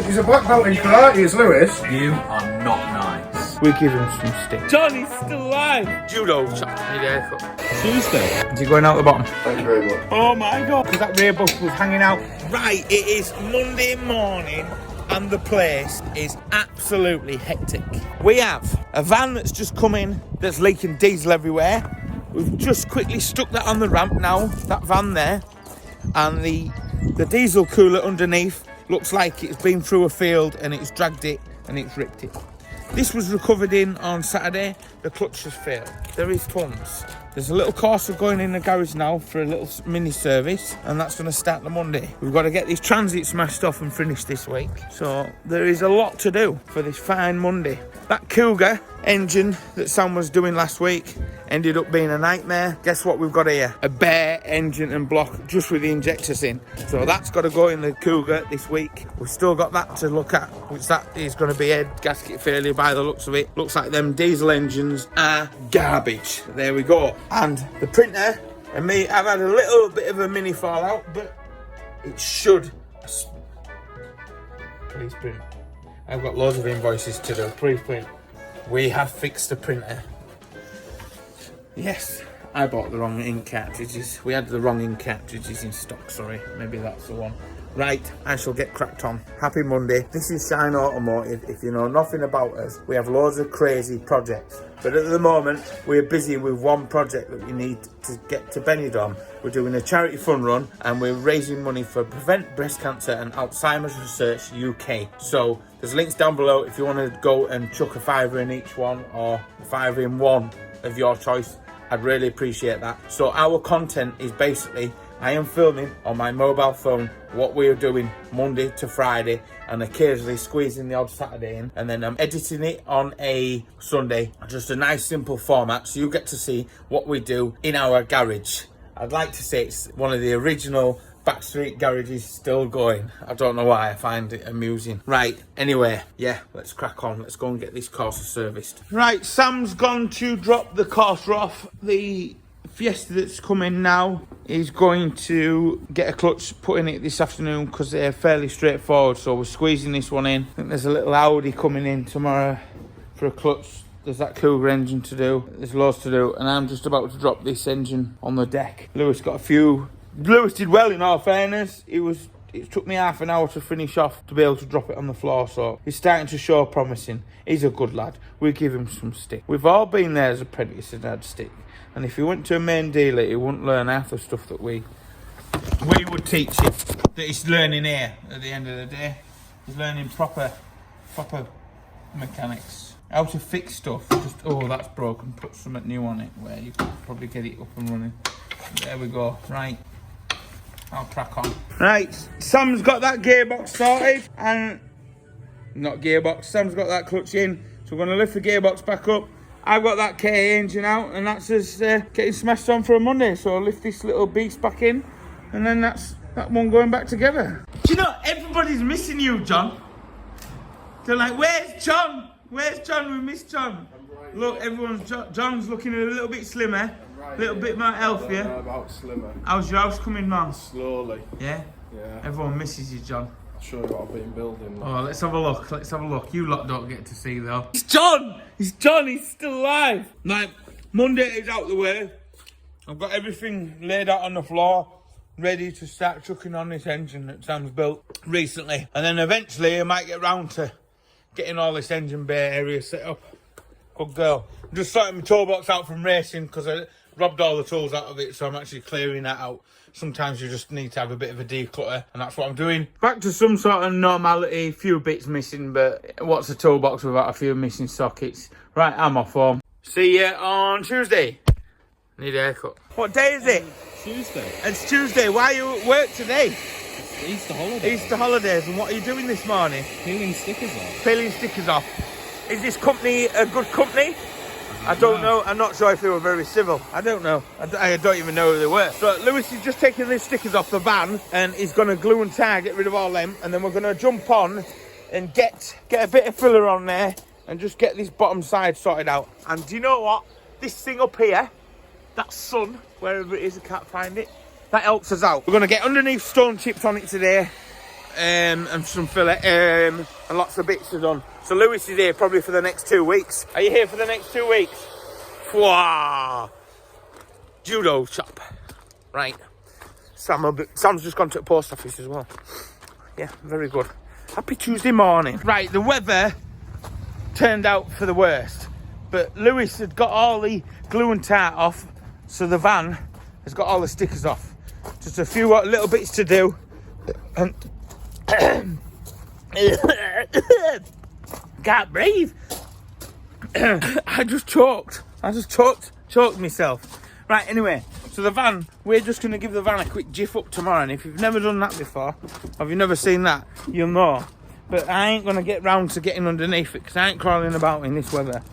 He's a black belt in karate, is Lewis. You are not nice. We give him some stick. Johnny's still alive. Judo shot. Tuesday. Is he going out the bottom? Thank you very much. Oh my god. Because that rear bus was hanging out. Right, it is Monday morning and the place is absolutely hectic. We have a van that's just come in that's leaking diesel everywhere. We've just quickly stuck that on the ramp now, that van there. And the diesel cooler underneath looks like it's been through a field and it's dragged it and it's ripped it. This was recovered in on Saturday. The clutch has failed. There is tons. There's a little Corsa going in the garage now for a little mini service, and that's going to start on Monday. We've got to get this transit smashed off and finished this week. So there is a lot to do for this fine Monday. That Cougar engine that Sam was doing last week ended up being a nightmare. Guess what we've got here? A bare engine and block just with the injectors in. So that's got to go in the Cougar this week. We've still got that to look at, which that is going to be head gasket failure by the looks of it. Looks like them diesel engines are garbage. There we go. And the printer and me, I've had a little bit of a mini fallout, but it should. Please print. I've got loads of invoices to do. Please print. We have fixed the printer. Yes, I bought the wrong ink cartridges. We had the wrong ink cartridges in stock, sorry. Maybe that's the one. Right, I shall get cracked on. Happy Monday. This is Shine Automotive. If you know nothing about us, we have loads of crazy projects. But at the moment, we're busy with one project that we need to get to Benidorm. We're doing a charity fun run and we're raising money for Prevent Breast Cancer and Alzheimer's Research UK. So there's links down below if you want to go and chuck a £5 in each one or £5 in one of your choice. I'd really appreciate that. So our content is basically, I am filming on my mobile phone what we're doing Monday to Friday and occasionally squeezing the odd Saturday in, and then I'm editing it on a Sunday. Just a nice simple format so you get to see what we do in our garage. I'd like to say it's one of the original backstreet garages still going. I don't know why, I find it amusing. Right, anyway, yeah, let's crack on. Let's go and get this Corsa serviced. Right, Sam's gone to drop the Corsa off. The Fiesta that's coming now is going to get a clutch put in it this afternoon because they're fairly straightforward, so we're squeezing this one in. I think there's a little Audi coming in tomorrow for a clutch. There's that Cougar engine to do. There's loads to do, and I'm just about to drop this engine on the deck. Lewis got a few. Lewis did well, in all fairness. It took me half an hour to finish off to be able to drop it on the floor, so he's starting to show promising. He's a good lad. We give him some stick. We've all been there as apprentices and had stick. And if he went to a main dealer, he wouldn't learn half the stuff that we would teach him. That he's learning here at the end of the day. He's learning proper mechanics. How to fix stuff. Just, oh, that's broken. Put something new on it where you can probably get it up and running. There we go. Right. I'll crack on. Right. Sam's got that gearbox sorted. And not gearbox. Sam's got that clutch in. So we're going to lift the gearbox back up. I've got that KA engine out, and that's just getting smashed on for a Monday. So I'll lift this little beast back in, and then that's that one going back together. Do you know, everybody's missing you, John. They're like, where's John? Where's John? We miss John. Right. Look, John's looking a little bit slimmer, a little bit more healthier. About slimmer. How's your house coming, man? Slowly. Yeah? Yeah. Everyone misses you, John. I'll show you what I've been building. Oh, let's have a look. Let's have a look. You lot don't get to see, though. It's John! It's John. He's still alive. Like, Monday is out the way. I've got everything laid out on the floor, ready to start chucking on this engine that Sam's built recently. And then eventually I might get round to getting all this engine bay area set up. Good girl. I'm just sorting my toolbox out from racing because I robbed all the tools out of it, so I'm actually clearing that out. Sometimes you just need to have a bit of a declutter, and that's what I'm doing. Back to some sort of normality, few bits missing, but what's a toolbox without a few missing sockets? Right, I'm off home. See you on Tuesday. Need a haircut. What day is it? Tuesday. It's Tuesday. Why are you at work today? It's Easter holidays. Easter holidays, and what are you doing this morning? Peeling stickers off. Peeling stickers off. Is this company a good company? I don't know. I'm not sure if they were very civil. I don't know. I don't even know who they were. So Lewis is just taking these stickers off the van, and he's going to glue and tie, get rid of all them, and then we're going to jump on and get a bit of filler on there and just get this bottom side sorted out. And do you know what? This thing up here, that sun, wherever it is, I can't find it, that helps us out. We're going to get underneath stone chips on it today and some fillet, and lots of bits are done. So Lewis is here probably for the next 2 weeks. Are you here for the next 2 weeks? Wow. Judo shop. Right. Sam's just gone to the post office as well. Yeah, very good. Happy Tuesday morning. Right, the weather turned out for the worst. But Lewis had got all the glue and tart off, so the van has got all the stickers off. Just a few little bits to do. And can't breathe. I just choked myself. Right, anyway, so the van, we're just going to give the van a quick jiff up tomorrow. And if you've never done that before, or if you've never seen that, you'll know. But I ain't going to get round to getting underneath it, because I ain't crawling about in this weather,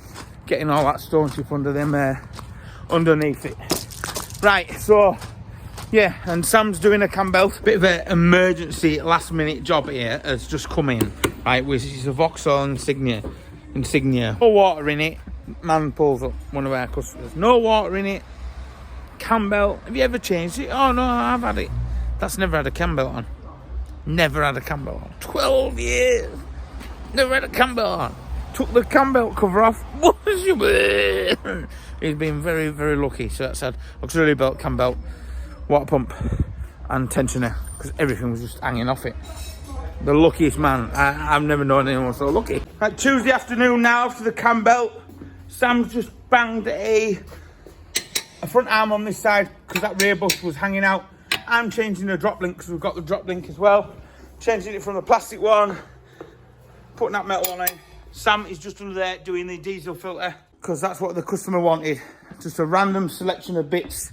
getting all that stone chip under them, underneath it. Right, so, yeah, and Sam's doing a Camblelski. Bit of an emergency last-minute job here has just come in, right, which is a Vauxhall Insignia. No water in it. Man pulls up, one of our customers. No water in it. Campbell, have you ever changed it? Oh no, I've had it. That's never had a Campbell on. Never had a Campbell on. 12 years. Never had a Campbell on. Took the Campbell cover off. He's been very, very lucky. So that's had auxiliary belt, Campbell, water pump, and tensioner, because everything was just hanging off it. The luckiest man. I've never known anyone so lucky. Right, Tuesday afternoon now after the Campbell. Sam's just banged a front arm on this side because that rear bus was hanging out. I'm changing the drop link because we've got the drop link as well. Changing it from the plastic one, putting that metal on it. Sam is just under there doing the diesel filter because that's what the customer wanted. Just a random selection of bits,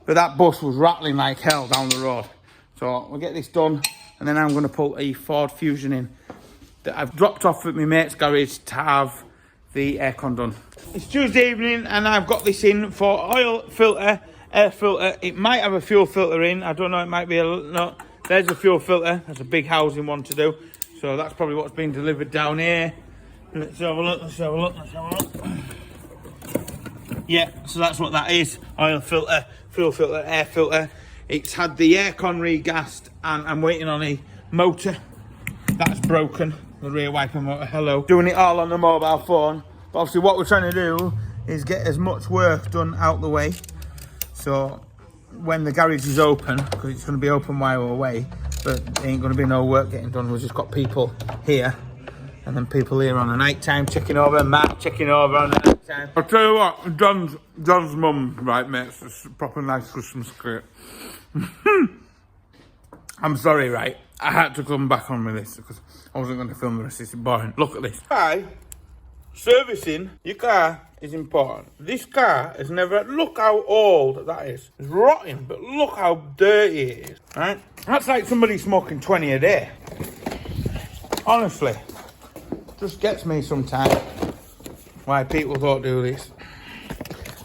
but that bus was rattling like hell down the road. So we'll get this done, and then I'm going to pull a Ford Fusion in that I've dropped off at my mate's garage to have the aircon done. It's Tuesday evening and I've got this in for oil filter, air filter. It might have a fuel filter in. I don't know, it might be no. There's a fuel filter. That's a big housing one to do. So that's probably what's been delivered down here. Let's have a look. Yeah, so that's what that is. Oil filter, fuel filter, air filter. It's had the aircon regassed and I'm waiting on a motor. That's broken. The rear wiper motor, hello. Doing it all on the mobile phone. But obviously what we're trying to do is get as much work done out the way. So when the garage is open, because it's going to be open while we're away, but there ain't going to be no work getting done. We've just got people here and then people here on the night time checking over, Matt checking over on the night time. I'll tell you what, John's mum, right mate, it's a proper nice Christmas cake. I'm sorry, right, I had to come back on with this because I wasn't going to film the rest. It's boring. Look at this. Hi. Servicing your car is important. This car has never... Look how old that is. It's rotting, but look how dirty it is. Right? That's like somebody smoking 20 a day. Honestly. Just gets me sometimes why people don't do this.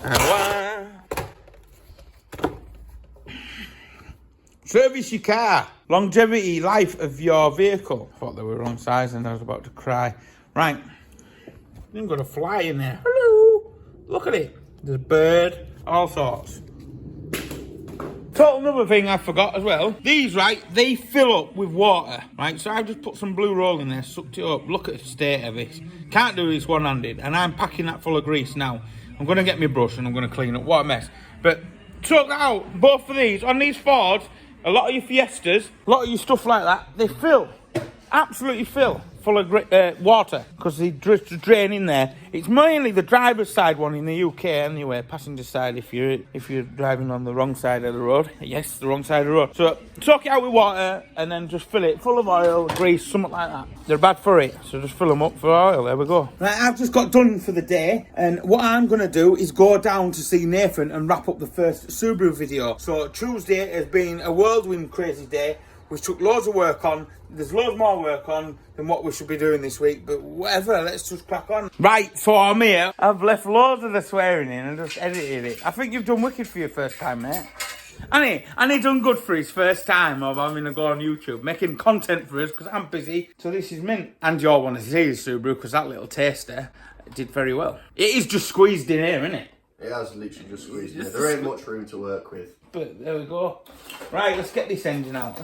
And why... Service your car. Longevity, life of your vehicle. I thought they were wrong size and I was about to cry. Right. You've got a fly in there. Hello. Look at it. There's a bird. All sorts. Total another thing I forgot as well. These, right, they fill up with water. Right, so I've just put some blue roll in there, sucked it up. Look at the state of this. Can't do this one-handed. And I'm packing that full of grease now. I'm going to get my brush and I'm going to clean up. What a mess. But took that out. Both of these. On these Fords, a lot of your Fiestas, a lot of your stuff like that, they fill. Absolutely fill. Full of water because they drain in there. It's mainly the driver's side one in the UK anyway, passenger side if you're driving on the wrong side of the road. Yes, the wrong side of the road. So soak it out with water and then just fill it full of oil, grease, something like that. They're bad for it, so just fill them up for oil. There we go. Right, I've just got done for the day, and what I'm going to do is go down to see Nathan and wrap up the first Subaru video. So Tuesday has been a whirlwind crazy day. We took loads of work on. There's loads more work on than what we should be doing this week, but whatever, let's just crack on. Right, so I'm here. I've left loads of the swearing in and just edited it. I think you've done wicked for your first time, mate. And he done good for his first time of having a go on YouTube, making content for us, because I'm busy. So this is mint. And you're one to see the Subaru, because that little taster did very well. It is just squeezed in here, isn't it? It has literally just squeezed in. There ain't much room to work with. But there we go. Right, let's get this engine out.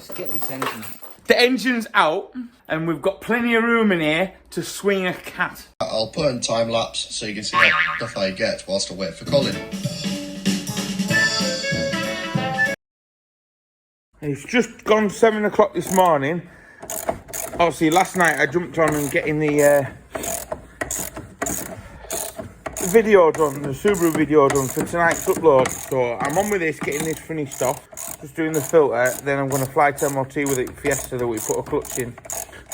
The engine's out, and we've got plenty of room in here to swing a cat. I'll put in time lapse so you can see how stuff I get whilst I wait for Colin. It's just gone 7 o'clock this morning. Obviously, last night I jumped on and getting the video done, the Subaru video done for tonight's upload. So I'm on with this, getting this finished off. Just doing the filter, then I'm going to fly to MOT with it Fiesta that we put a clutch in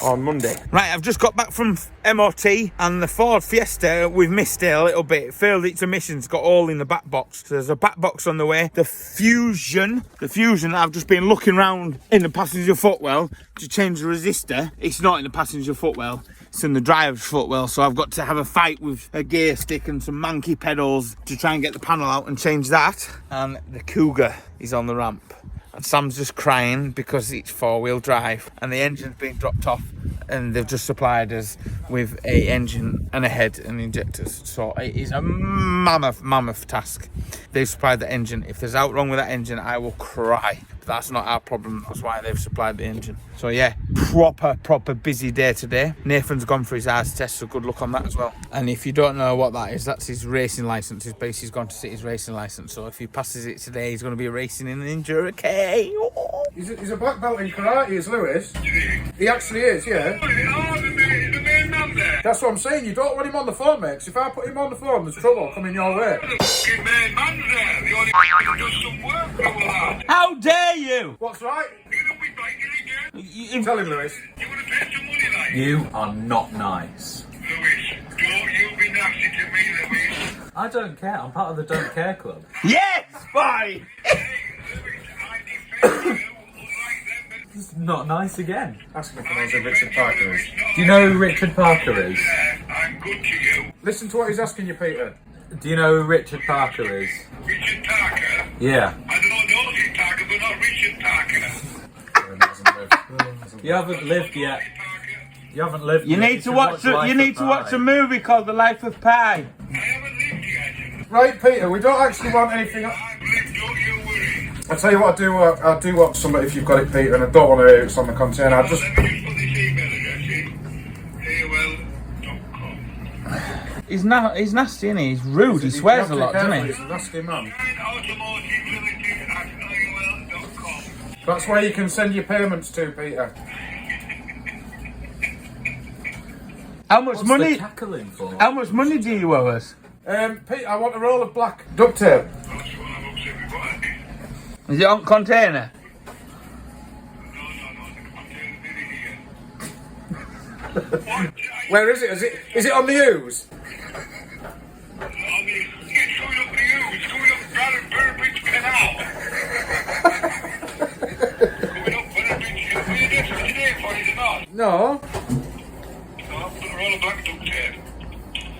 on Monday. Right, I've just got back from MOT, and the Ford Fiesta, we've missed it a little bit. It failed its emissions, got all in the back box. So there's a back box on the way. The Fusion, I've just been looking around in the passenger footwell to change the resistor. It's not in the passenger footwell, it's in the driver's footwell. So I've got to have a fight with a gear stick and some manky pedals to try and get the panel out and change that. And the Cougar is on the ramp. And Sam's just crying because it's 4-wheel drive and the engine's been dropped off, and they've just supplied us with a engine and a head and injectors. So it is a mammoth task. They've supplied the engine. If there's out wrong with that engine, I will cry. But that's not our problem. That's why they've supplied the engine. So yeah, proper busy day today. Nathan's gone for his eyes test, so good luck on that as well. And if you don't know what that is, that's his racing licence. His base, he's gone to sit his racing licence. So if he passes it today, he's going to be racing in an Enduro K. Oh. He's a black belt in karate, is Lewis. He actually is, yeah. The main man there. That's what I'm saying. You don't want him on the phone, mate. 'Cause if I put him on the phone, there's trouble coming your way. The fucking main man there. The only who does some work for all that. How dare you! What's right? You know we biking again. Tell him, Lewis. You want to pay some money, like? You are not nice. Lewis, don't you be nasty to me, Lewis. I don't care. I'm part of the Don't Care Club. Yes, bye! Hey, Lewis, I defend you, unlike them. It's not nice again. Ask him if he knows who Richard Parker is. Do you know who Richard Parker is? I'm good to you. Listen to what he's asking you, Peter. Do you know who Richard Parker is? Richard Parker? Yeah. I don't know Richard Parker, but not Richard Parker. You haven't lived yet. You haven't lived You yet. need to watch a movie called The Life of Pi. I haven't lived yet. Right, Peter, we don't actually want anything. I've lived, don't you worry. I'll tell you what I do want somebody if you've got it, Peter, and I don't want to hear it's on the container. I just... Let me just put this email address in. AOL.com. He's nasty, isn't he? He's rude. He swears a lot, doesn't he? He's a nasty man. Automotive Limited at AOL.com. That's where you can send your payments to, Peter. How much What's money? the cackling for? How much money do you owe us? Peter, I want a roll of black duct tape. That's what I'm upset with. What? Is it on container? No, the container here. Where is it? Is it on the ooze? I mean, it's going up to you. It's going up Burbridge Canal. Going up Burbridge. Are you there for today, for is it not? No. No, put a roll of black duct tape.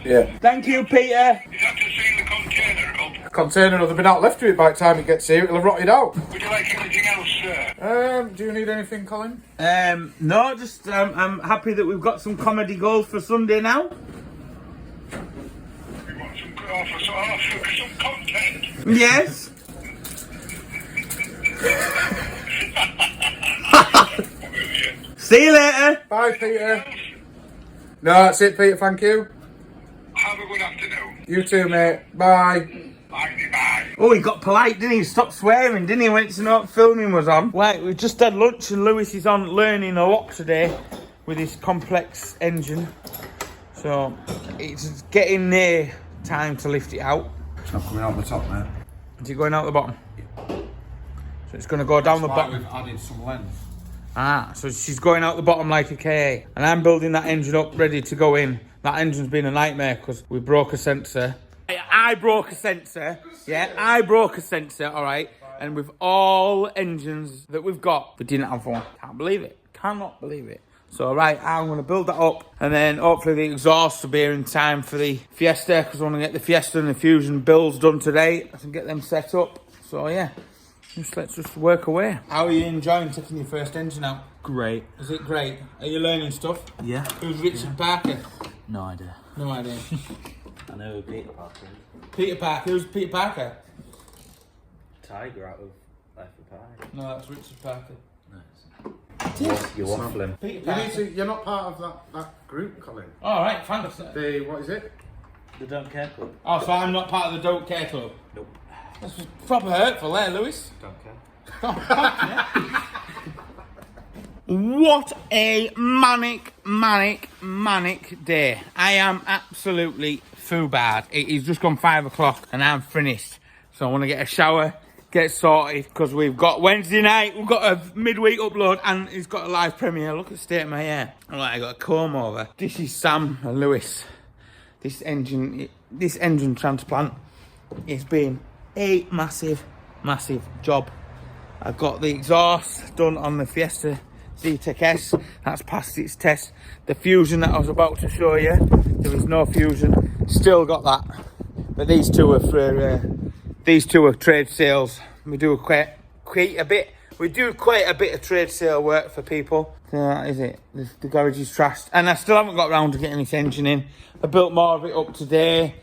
Yeah. Thank you, Peter. Is that to seal the container up? Container will have been out left to it by the time it gets here. It'll have rotted out. Would you like anything else, sir? Do you need anything, Colin? No, just I'm happy that we've got some comedy gold for Sunday now. We want some content. Yes. See you later. Bye, Peter. No, that's it, Peter. Thank you. Have a good afternoon. You too, mate. Bye. Bye. Oh, he got polite, didn't he? Stopped swearing, didn't he, when it's not filming was on? Right, we just had lunch and Lewis is on learning a lot today with his complex engine. So it's getting near time to lift it out. It's not coming out the top, mate. Is it going out the bottom? So it's going to go down the bottom. We've added some lens. Ah, so she's going out the bottom like a KA. And I'm building that engine up, ready to go in. That engine's been a nightmare because we broke a sensor. I broke a sensor. Yeah, I broke a sensor, all right? And with all engines that we've got, we didn't have one. Can't believe it. Cannot believe it. So, right, I'm going to build that up. And then hopefully the exhaust will be here in time for the Fiesta, because I want to get the Fiesta and the Fusion builds done today. I can get them set up. So, yeah. Let's just work away. How are you enjoying taking your first engine out? Great. Is it great? Are you learning stuff? Yeah. Who's Richard Parker? No idea. No idea. I know who Peter Parker is. Peter Parker? Who's Peter Parker? Tiger out of Life of Pi. No, that's Richard Parker. Nice. You're waffling. You're not part of that group, Colin. All right, thanks. What is it? The Don't Care Club. Oh, so I'm not part of the Don't Care Club? Nope. That's proper hurtful there, Lewis. Don't care. What a manic day. I am absolutely bad. It is just gone 5 o'clock and I'm finished. So I want to get a shower, get sorted, because we've got Wednesday night, we've got a midweek upload and it's got a live premiere. Look at the state of my hair. Alright, I got a comb over. This is Sam and Lewis. This engine transplant, it's been a massive job. I've got the exhaust done on the Fiesta Z-Tech S. That's passed its test. The fusion that I was about to show you, there was no fusion. Still got that. But these two are trade sales. We do quite a bit of trade sale work for people. So that is it. The garage is trashed. And I still haven't got around to getting this engine in. I built more of it up today.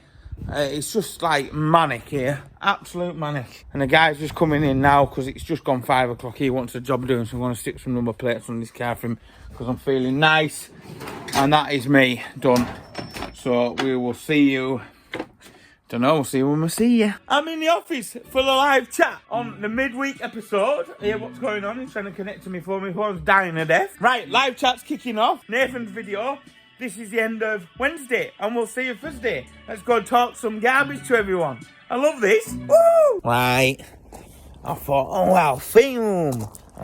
It's just like manic here. Absolute manic. And the guy's just coming in now because it's just gone 5 o'clock. He wants a job doing, so I'm going to stick some number plates on this car for him because I'm feeling nice. And that is me done. So we will see you. Don't know, we'll see when we see you. I'm in the office for the live chat on the midweek episode. Hear what's going on. He's trying to connect to me for me. Phone's dying to death. Right, live chat's kicking off. Nathan's video. This is the end of Wednesday, and we'll see you Thursday. Let's go and talk some garbage to everyone. I love this. Woo! Right. I thought, oh, I'll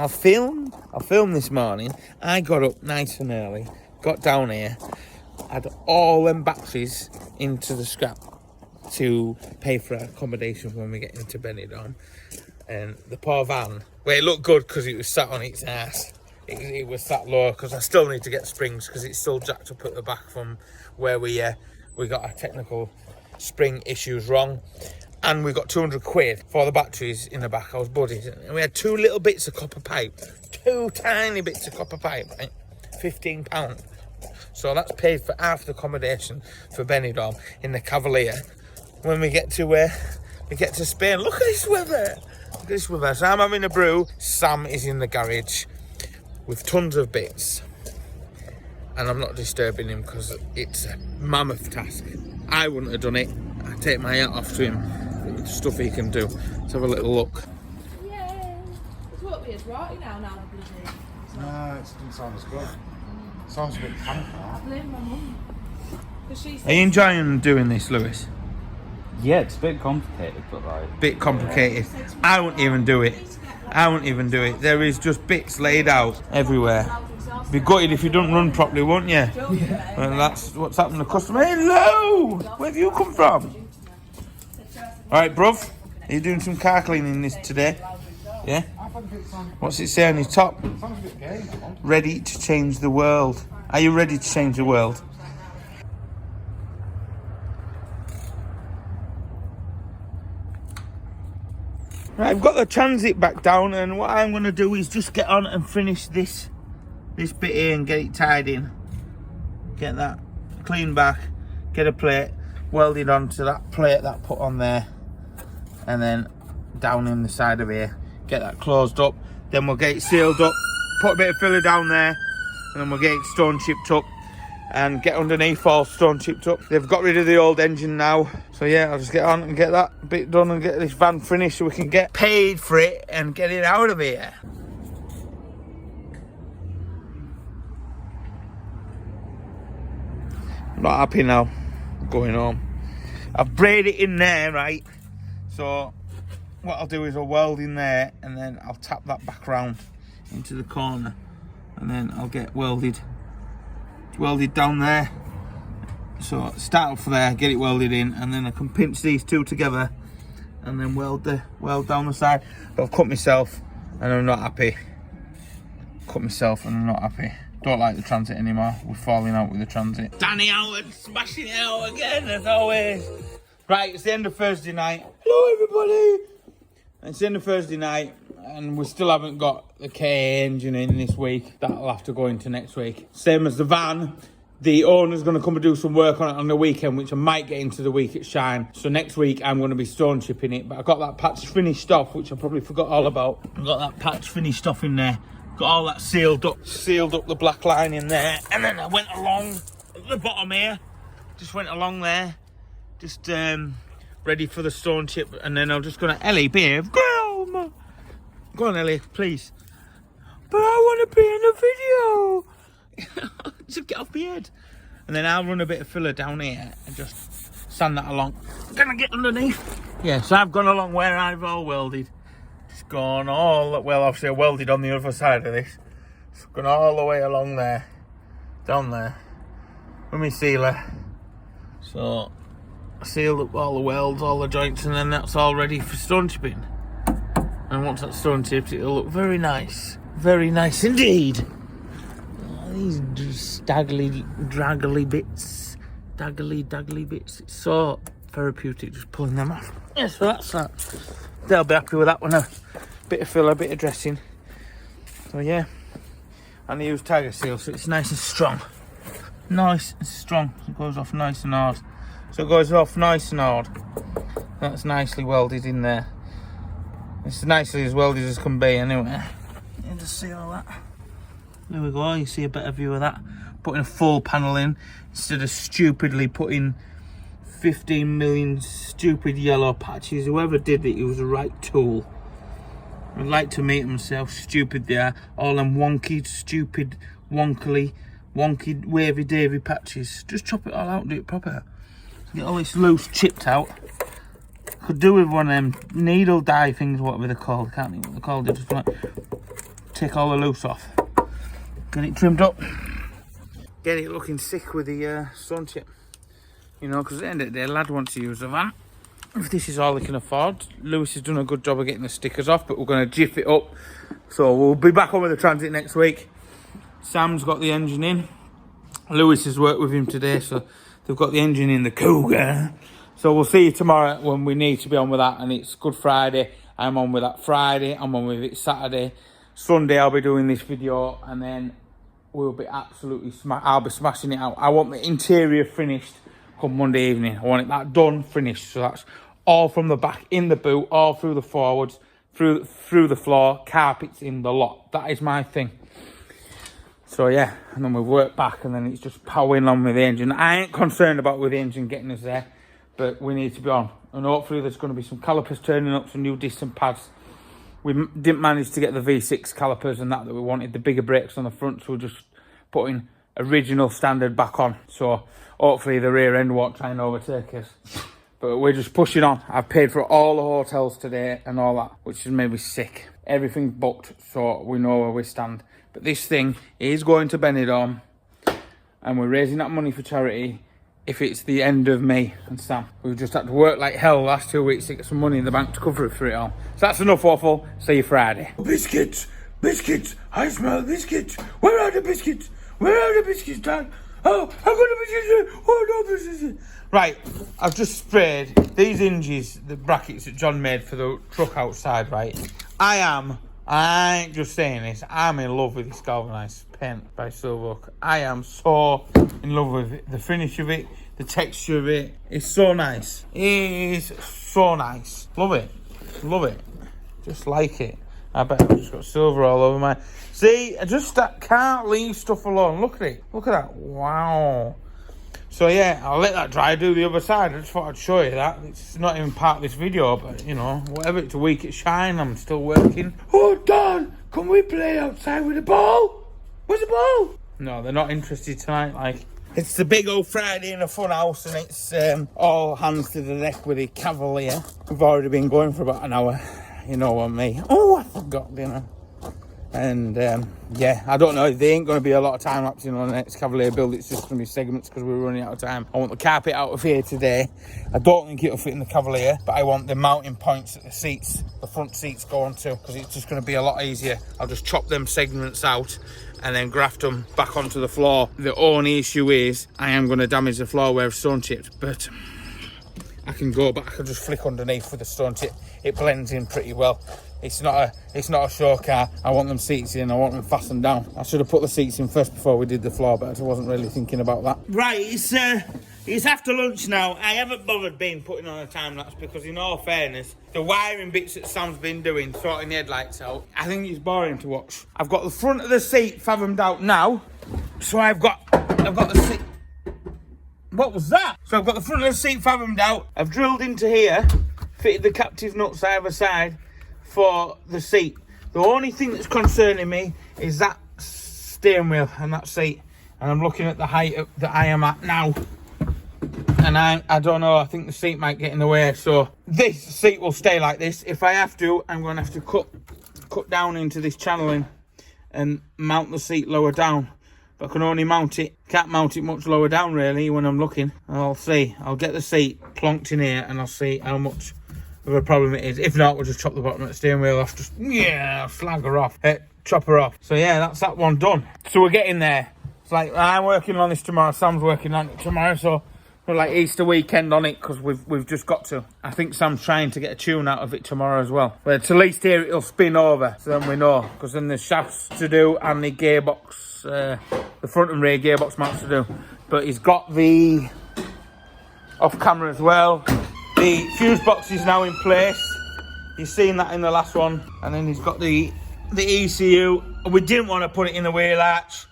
film this morning. I got up nice and early, got down here, had all them batteries into the scrap to pay for accommodation when we get into Benidorm. And the poor van, well, it looked good because it was sat on its ass. It was sat low because I still need to get springs because it's still jacked up at the back from where we got our technical spring issues wrong. And we got 200 quid for the batteries in the back. I was buddied. And we had 2 little bits of copper pipe. 2 tiny bits of copper pipe, right? £15. So that's paid for half the accommodation for Benidorm in the Cavalier. When we get to Spain, look at this weather. Look at this weather. So I'm having a brew. Sam is in the garage with tons of bits. And I'm not disturbing him because it's a mammoth task. I wouldn't have done it. I take my hat off to him. The stuff he can do. Let's have a little look. Yay! It's what we as right now, bloody. No, it doesn't sound as good. It sounds a bit camp now. I blame my mum. Are you enjoying doing this, Lewis? Yeah, it's a bit complicated, but like... Bit complicated. I won't even do it. There is just bits laid out everywhere. Be gutted if you don't run properly, won't you? Yeah. Well, that's what's happened to the customer. Hello! Where have you come from? Alright, bruv. Are you doing some car cleaning this today? Yeah? What's it say on your top? Ready to change the world. Are you ready to change the world? Right, I've got the transit back down, and what I'm going to do is just get on and finish this bit here and get it tied in. Get that clean back, get a plate welded onto that plate that I put on there, and then down in the side of here, get that closed up. Then we'll get it sealed up, put a bit of filler down there, and then we'll get it stone chipped up and get underneath all stone chipped up. They've got rid of the old engine now, so yeah, I'll just get on and get that bit done and get this van finished so we can get paid for it and get it out of here. I'm not happy now. I'm going home. I've braided it in there, right? So what I'll do is I'll weld in there and then I'll tap that back round into the corner, and then I'll get welded down there. So start off there, get it welded in, and then I can pinch these two together and then weld down the side. But I've cut myself and I'm not happy. Don't like the Transit anymore. We're falling out with the Transit. Danny Howard smashing it out again as always. Right, it's the end of Thursday night. Hello everybody. It's the end of Thursday night and we still haven't got the K engine in this week. That'll have to go into next week. Same as the van. The owner's going to come and do some work on it on the weekend, which I might get into the week at Shine. So next week I'm going to be stone chipping it. But I got that patch finished off, which I probably forgot all about. I got that patch finished off in there. Got all that sealed up the black line in there, and then I went along the bottom here, just went along there, just ready for the stone chip, and then I'm just gonna, Ellie, behave, go on Ellie, please. But I want to be in a video. Just get off my head. And then I'll run a bit of filler down here and just sand that along. Can I get underneath? Yeah, so I've gone along where I've all welded. Just gone all, well, obviously I welded on the other side of this. Just gone all the way along there, down there, with my sealer. So I sealed up all the welds, all the joints, and then that's all ready for stone chipping. And once that's stone chipped, it'll look very nice indeed. These daggly bits, daggly bits. It's so therapeutic just pulling them off. Yeah, so that's that. They'll be happy with that one. A bit of filler, a bit of dressing. So yeah, and I use tiger seal, so it's nice and strong. Nice and strong. It goes off nice and hard. So it goes off nice and hard. That's nicely welded in there. It's nicely as welded as can be anyway. You just see all that. There we go, you see a better view of that. Putting a full panel in instead of stupidly putting 15 million stupid yellow patches. Whoever did it, it was the right tool. I'd like to meet myself, stupid they are. All them wonky, stupid, wonky, wavy davy patches. Just chop it all out and do it proper. Get all this loose chipped out. Could do with one of them needle dye things, whatever they're called. I can't think what they're called. They just like take all the loose off. Get it trimmed up. Get it looking sick with the stone chip. You know, because at the end of the day, lad wants to use a van. If this is all they can afford. Lewis has done a good job of getting the stickers off, but we're going to jiff it up. So we'll be back on with the Transit next week. Sam's got the engine in. Lewis has worked with him today, so they've got the engine in the Cougar. So we'll see you tomorrow when we need to be on with that, and it's Good Friday. I'm on with that Friday, I'm on with it Saturday. Sunday I'll be doing this video, and then we'll be absolutely I'll be smashing it out. I want the interior finished come Monday evening. I want it that done, finished. So that's all from the back, in the boot, all through the forwards, through the floor, carpets in the lot. That is my thing. So yeah, and then we work back, and then it's just powering on with the engine. I ain't concerned about with the engine getting us there, but we need to be on. And hopefully there's going to be some calipers turning up, some new distant pads. We didn't manage to get the V6 calipers and that we wanted, the bigger brakes on the front, so we're just putting original standard back on. So hopefully the rear end won't try and overtake us. But we're just pushing on. I've paid for all the hotels today and all that, which has made me sick. Everything booked, so we know where we stand. But this thing is going to Benidorm, and we're raising that money for charity. If it's the end of me and Sam, we've just had to work like hell the last 2 weeks to get some money in the bank to cover it for it all. So that's enough waffle. See you Friday. Biscuits, I smell biscuits. Where are the biscuits? Dad? Oh, I've got the biscuits. Oh no, biscuits. Right, I've just sprayed these hinges, the brackets that John made for the truck outside. Right, I ain't just saying this, I'm in love with this galvanised paint by Silvook. I am so in love with it. The finish of it, the texture of it, it's so nice. It is so nice. Love it. Just like it. I bet I've just got silver all over my... See, I can't leave stuff alone. Look at it. Look at that. Wow. So yeah, I'll let that dry, do the other side. I just thought I'd show you that. It's not even part of this video, but you know, whatever, it's a week at Shine, I'm still working. Oh, Don, can we play outside with the ball? Where's the ball? No, they're not interested tonight, like. It's the big old Friday in a fun house, and it's all hands to the deck with the Cavalier. We've already been going for about an hour, you know what I mean. Oh, I forgot dinner. And yeah, I don't know, there ain't going to be a lot of time lapsing on the next Cavalier build. It's just going to be segments because we're running out of time. I want the carpet out of here today. I don't think it'll fit in the Cavalier, but I want the mounting points that the seats, the front seats go onto, because it's just going to be a lot easier. I'll just chop them segments out and then graft them back onto the floor. The only issue is I am going to damage the floor where it's stone chipped, but I can go back, I can just flick underneath with the stone chip. It blends in pretty well. It's not a show car. I want them seats in, I want them fastened down. I should have put the seats in first before we did the floor, but I wasn't really thinking about that. Right, it's It's after lunch now. I haven't bothered putting on a time lapse because, in all fairness, the wiring bits that Sam's been doing, sorting the headlights out, I think it's boring to watch. I've got the front of the seat fathomed out now, so I've got the seat. What was that? So I've got the front of the seat fathomed out. I've drilled into here, fitted the captive nuts either side for the seat. The only thing that's concerning me is that steering wheel and that seat. And I'm looking at the height that I am at now. And I don't know, I think the seat might get in the way. So this seat will stay like this. If I have to, I'm going to have to cut down into this channeling and mount the seat lower down. But I can only mount it, can't mount it much lower down really when I'm looking. I'll see. I'll get the seat plonked in here and I'll see how much of a problem it is. If not, we'll just chop the bottom of the steering wheel off. Just, yeah, slag her off. Chop her off. So yeah, that's that one done. So we're getting there. It's like, I'm working on this tomorrow, Sam's working on it tomorrow, so we're like Easter weekend on it, because we've just got to. I think Sam's trying to get a tune out of it tomorrow as well. But at least here it'll spin over, so then we know, because then there's shafts to do and the gearbox, the front and rear gearbox mounts to do. But he's got the off camera as well. The fuse box is now in place. You've seen that in the last one. And then he's got the ECU. We didn't want to put it in the wheel arch,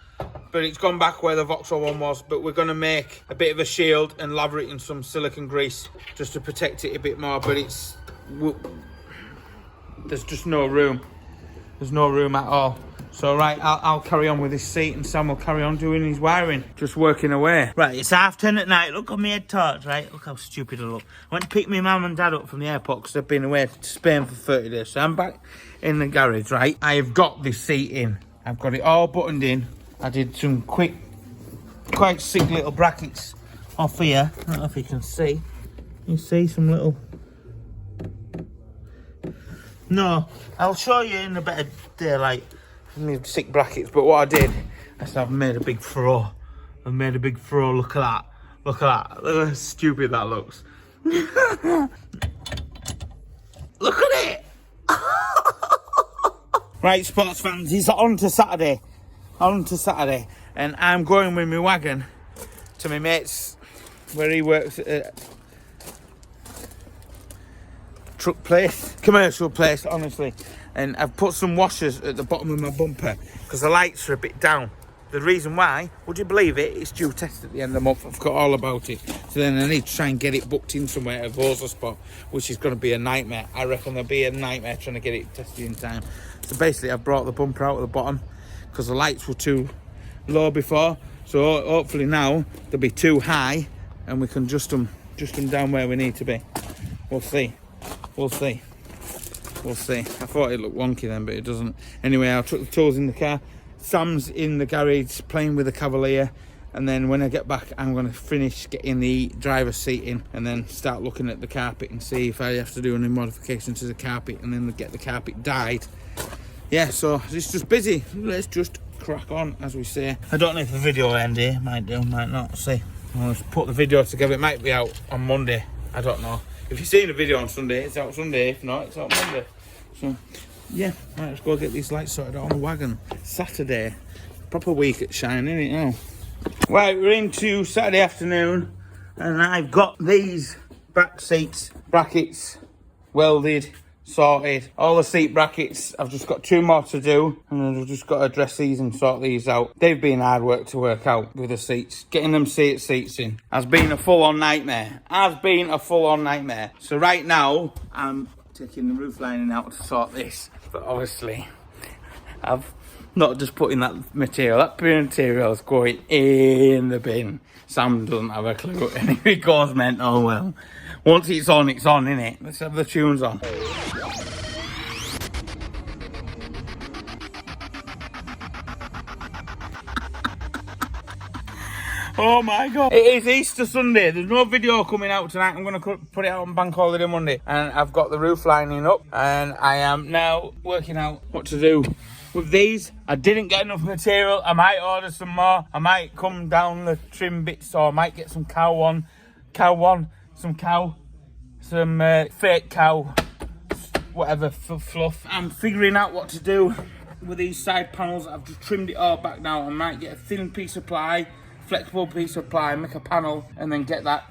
but it's gone back where the Vauxhall one was. But we're going to make a bit of a shield and lather it in some silicone grease just to protect it a bit more. But there's just no room. There's no room at all. So right, I'll carry on with this seat and Sam will carry on doing his wiring. Just working away. Right, it's 10:30 at night. Look on my head torch, right? Look how stupid I look. I went to pick my mum and dad up from the airport because they've been away to Spain for 30 days. So I'm back in the garage, right? I've got this seat in. I've got it all buttoned in. I did some quite sick little brackets off here. I don't know if you can see. You see some little... No, I'll show you in a better daylight. Need sick brackets, but what I did is I've made a big furrow. I've made a big furrow. Look at that. Look at that. Look how stupid that looks. Look at it. Right, sports fans, it's on to Saturday. On to Saturday. And I'm going with my wagon to my mate's where he works at a truck place, commercial place, honestly. And I've put some washers at the bottom of my bumper because the lights are a bit down. The reason why, would you believe it, it's due test at the end of the month. I've got all about it. So then I need to try and get it booked in somewhere at a Vosa spot, which is going to be a nightmare. I reckon there'll be a nightmare trying to get it tested in time. So basically I've brought the bumper out at the bottom because the lights were too low before. So hopefully now they'll be too high and we can adjust them down where we need to be. We'll see. We'll see. We'll see. I thought it looked wonky then, but it doesn't. Anyway, I took the tools in the car. Sam's in the garage playing with the Cavalier. And then when I get back, I'm going to finish getting the driver's seat in and then start looking at the carpet and see if I have to do any modifications to the carpet and then get the carpet dyed. Yeah, so it's just busy. Let's just crack on, as we say. I don't know if the video will end here. Might do, might not. See. I'll just put the video together. It might be out on Monday. I don't know. If you've seen the video on Sunday, it's out Sunday. If not, it's out Monday. So, yeah, right, let's go get these lights sorted out on the wagon. Saturday. Proper week at Shine, isn't it now? Right, we're into Saturday afternoon, and I've got these back seats, brackets, welded, sorted. All the seat brackets, I've just got 2 more to do, and then I've just got to dress these and sort these out. They've been hard work to work out with the seats. Getting them seats in has been a full-on nightmare. So right now, I'm taking the roof lining out to sort this. But obviously, I've not just put in that material. That material is going in the bin. Sam doesn't have a clue, and if it goes mental, well, once it's on, innit? Let's have the tunes on. Oh my God. It is Easter Sunday. There's no video coming out tonight. I'm going to put it out on Bank Holiday Monday. And I've got the roof lining up. And I am now working out what to do with these. I didn't get enough material. I might order some more. I might come down the trim bits, or I might get some some fake cow, whatever, fluff. I'm figuring out what to do with these side panels. I've just trimmed it all back now. I might get a thin piece of ply flexible piece of ply, make a panel, and then get that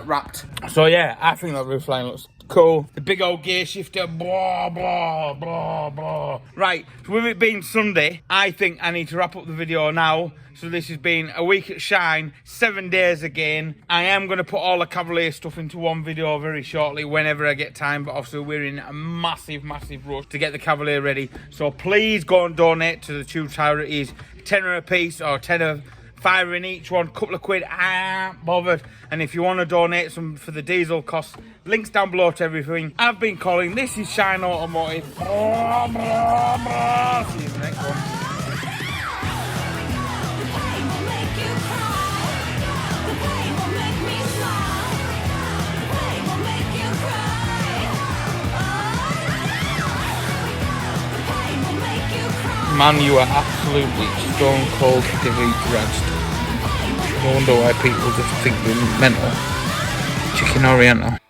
wrapped. So yeah, I think that roof line looks cool. The big old gear shifter, blah, blah, blah, blah. Right, so with it being Sunday, I think I need to wrap up the video now. So this has been a week at Shine, 7 days again. I am going to put all the Cavalier stuff into one video very shortly, whenever I get time. But obviously we're in a massive, massive rush to get the Cavalier ready. So please go and donate to the two charities. £10 a piece or £5 in each one, couple of quid, I ain't bothered. And if you want to donate some for the diesel costs, links down below to everything. I've been calling. This is Shine Automotive. See you in the next one. Man, you are absolutely stone cold deranged. No wonder why people just think we're mental. Chicken Oriental.